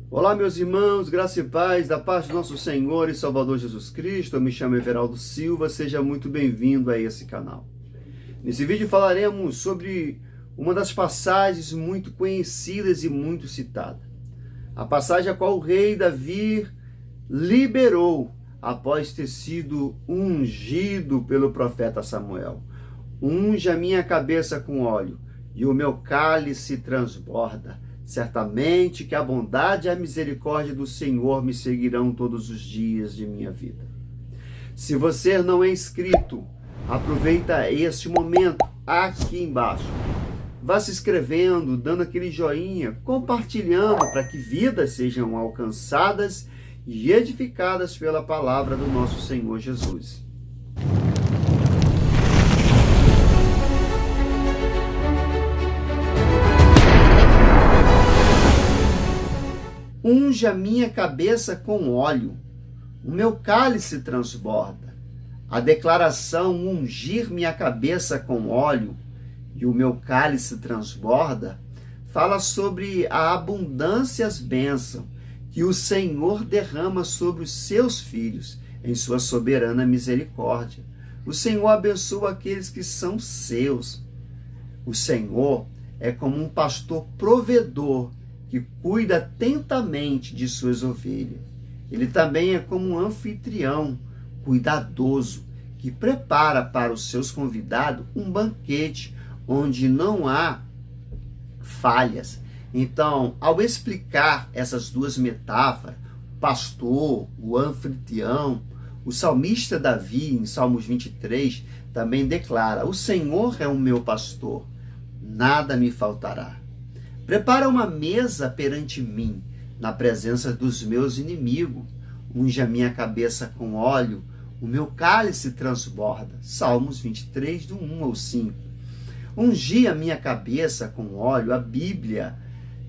Olá, meus irmãos, graça e paz da parte do nosso Senhor e Salvador Jesus Cristo. Eu me chamo Everaldo Silva, seja muito bem-vindo a esse canal. Nesse vídeo falaremos sobre uma das passagens muito conhecidas e muito citada. A passagem a qual o rei Davi liberou após ter sido ungido pelo profeta Samuel. Unge a minha cabeça com óleo e o meu cálice transborda. Certamente que a bondade e a misericórdia do Senhor me seguirão todos os dias de minha vida. Se você não é inscrito, aproveita este momento aqui embaixo. Vá se inscrevendo, dando aquele joinha, compartilhando para que vidas sejam alcançadas e edificadas pela palavra do nosso Senhor Jesus. Unge a minha cabeça com óleo, o meu cálice transborda. A declaração ungir minha cabeça com óleo e o meu cálice transborda fala sobre a abundância e as bênçãos que o Senhor derrama sobre os seus filhos em sua soberana misericórdia. O Senhor abençoa aqueles que são seus. O Senhor é como um pastor provedor que cuida atentamente de suas ovelhas. Ele também é como um anfitrião cuidadoso que prepara para os seus convidados um banquete onde não há falhas. Então, ao explicar essas duas metáforas, o pastor, o anfitrião, o salmista Davi, em Salmos 23, também declara: o Senhor é o meu pastor, nada me faltará. Prepara uma mesa perante mim, na presença dos meus inimigos. Unge a minha cabeça com óleo, o meu cálice transborda. Salmos 23, do 1 ao 5. Ungir a minha cabeça com óleo, a Bíblia,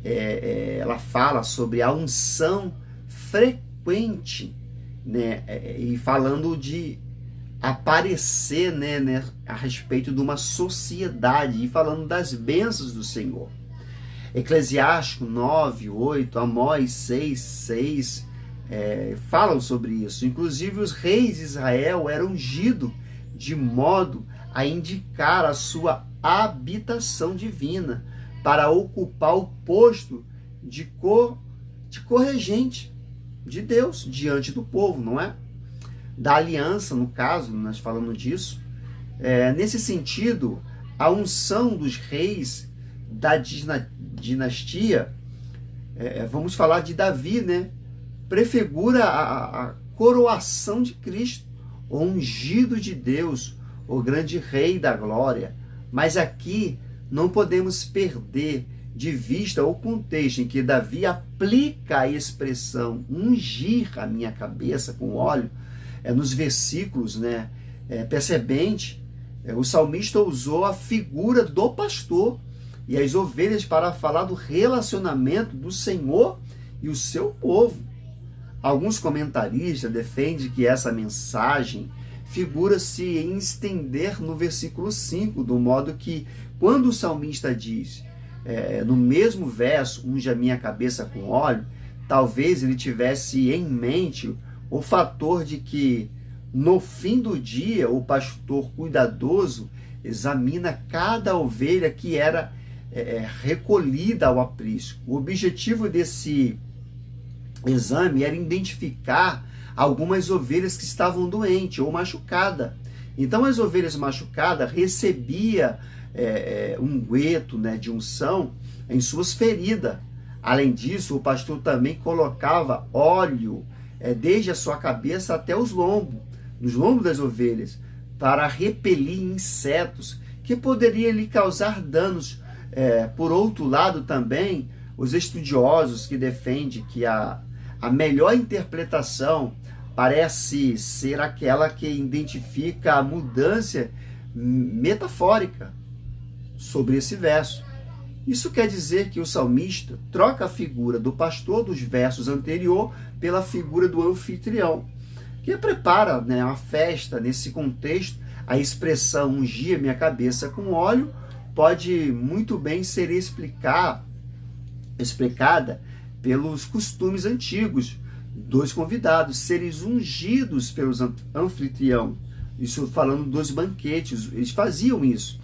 ela fala sobre a unção frequente, né? E falando de aparecer, né, a respeito de uma sociedade, e falando das bênçãos do Senhor. Eclesiástico 9, 8, Amós 6, 6, falam sobre isso. Inclusive os reis de Israel eram ungidos de modo a indicar a sua habitação divina para ocupar o posto de corregente de Deus diante do povo, não é? Da aliança, no caso, nós falamos disso. Nesse sentido, a unção dos reis da dinastia, vamos falar de Davi, né? Prefigura a coroação de Cristo, o ungido de Deus, o grande rei da glória. Mas aqui não podemos perder de vista o contexto em que Davi aplica a expressão ungir a minha cabeça com óleo, nos versículos, né? Percebente, o salmista usou a figura do pastor e as ovelhas para falar do relacionamento do Senhor e o seu povo. Alguns comentaristas defendem que essa mensagem figura-se em estender no versículo 5, do modo que, quando o salmista diz, no mesmo verso, unge a minha cabeça com óleo, talvez ele tivesse em mente o fator de que, no fim do dia, o pastor cuidadoso examina cada ovelha que era recolhida ao aprisco. O objetivo desse exame era identificar algumas ovelhas que estavam doentes ou machucadas. Então as ovelhas machucadas recebiam unguento, né, de unção em suas feridas. Além disso, o pastor também colocava óleo desde a sua cabeça até os lombos, nos lombos das ovelhas, para repelir insetos que poderiam lhe causar danos. Por outro lado, também, os estudiosos que defendem que a melhor interpretação parece ser aquela que identifica a mudança metafórica sobre esse verso. Isso quer dizer que o salmista troca a figura do pastor dos versos anteriores pela figura do anfitrião, que prepara, né, uma festa. Nesse contexto, a expressão ungir minha cabeça com óleo pode muito bem ser explicada pelos costumes antigos dos convidados, serem ungidos pelos anfitrião. Isso falando dos banquetes, eles faziam isso.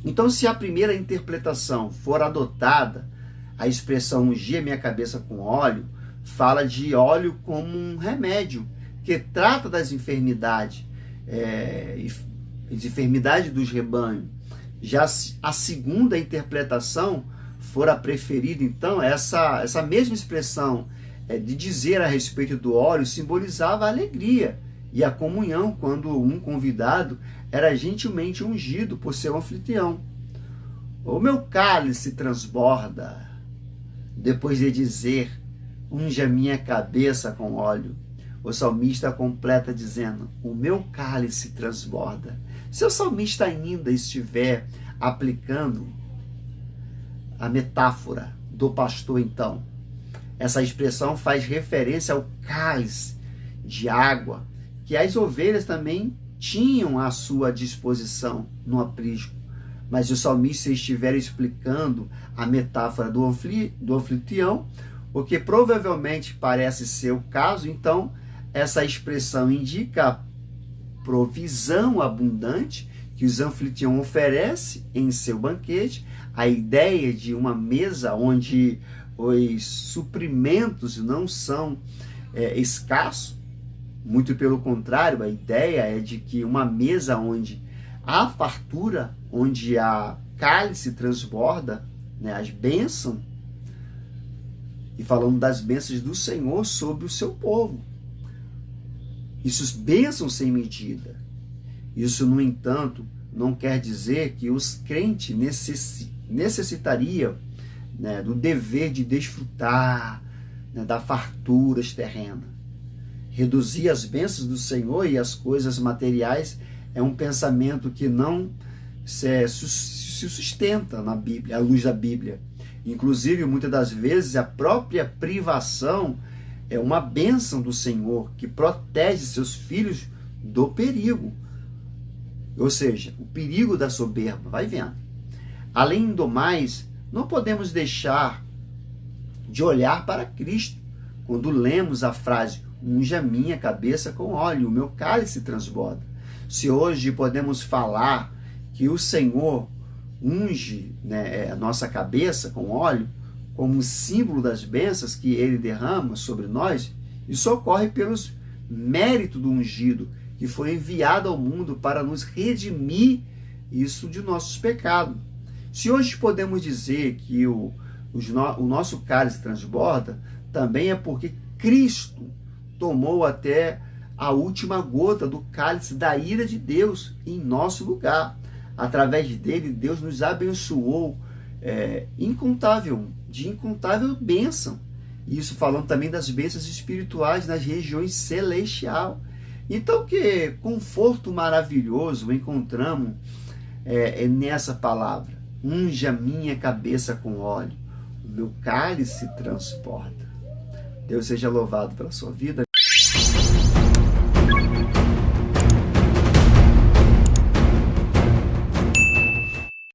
Então, se a primeira interpretação for adotada, a expressão ungir minha cabeça com óleo, fala de óleo como um remédio, que trata das enfermidades, as enfermidades dos rebanhos. Já a segunda interpretação for a preferida, então, essa mesma expressão de dizer a respeito do óleo simbolizava a alegria e a comunhão quando um convidado era gentilmente ungido por seu anfitrião. O meu cálice transborda, depois de dizer, unja minha cabeça com óleo. O salmista completa dizendo, o meu cálice transborda. Se o salmista ainda estiver aplicando a metáfora do pastor, então, essa expressão faz referência ao cálice de água que as ovelhas também tinham à sua disposição no aprisco. Mas se o salmista estiver explicando a metáfora do anfitrião, o que provavelmente parece ser o caso, então essa expressão indica a provisão abundante que os anfitrião oferece em seu banquete, a ideia de uma mesa onde os suprimentos não são escassos. Muito pelo contrário, a ideia é de que uma mesa onde há fartura, onde a cálice transborda, as bênçãos, e falando das bênçãos do Senhor sobre o seu povo. Isso, bênçãos sem medida. Isso, no entanto, não quer dizer que os crentes necessitariam do dever de desfrutar da farturas terrenas. Reduzir as bênçãos do Senhor e as coisas materiais é um pensamento que não se sustenta na Bíblia, à luz da Bíblia. Inclusive, muitas das vezes, a própria privação é uma bênção do Senhor que protege seus filhos do perigo. Ou seja, o perigo da soberba, vai vendo. Além do mais, não podemos deixar de olhar para Cristo quando lemos a frase, unja minha cabeça com óleo, o meu cálice transborda. Se hoje podemos falar que o Senhor unge a nossa cabeça com óleo, como símbolo das bênçãos que ele derrama sobre nós, isso ocorre pelos méritos do ungido, que foi enviado ao mundo para nos redimir isso de nossos pecados. Se hoje podemos dizer que o nosso cálice transborda, também é porque Cristo tomou até a última gota do cálice da ira de Deus em nosso lugar. Através dele, Deus nos abençoou de incontável bênção. Isso falando também das bênçãos espirituais nas regiões celestiais. Então, que conforto maravilhoso encontramos nessa palavra. Unja minha cabeça com óleo, o meu cálice transporta. Deus seja louvado pela sua vida.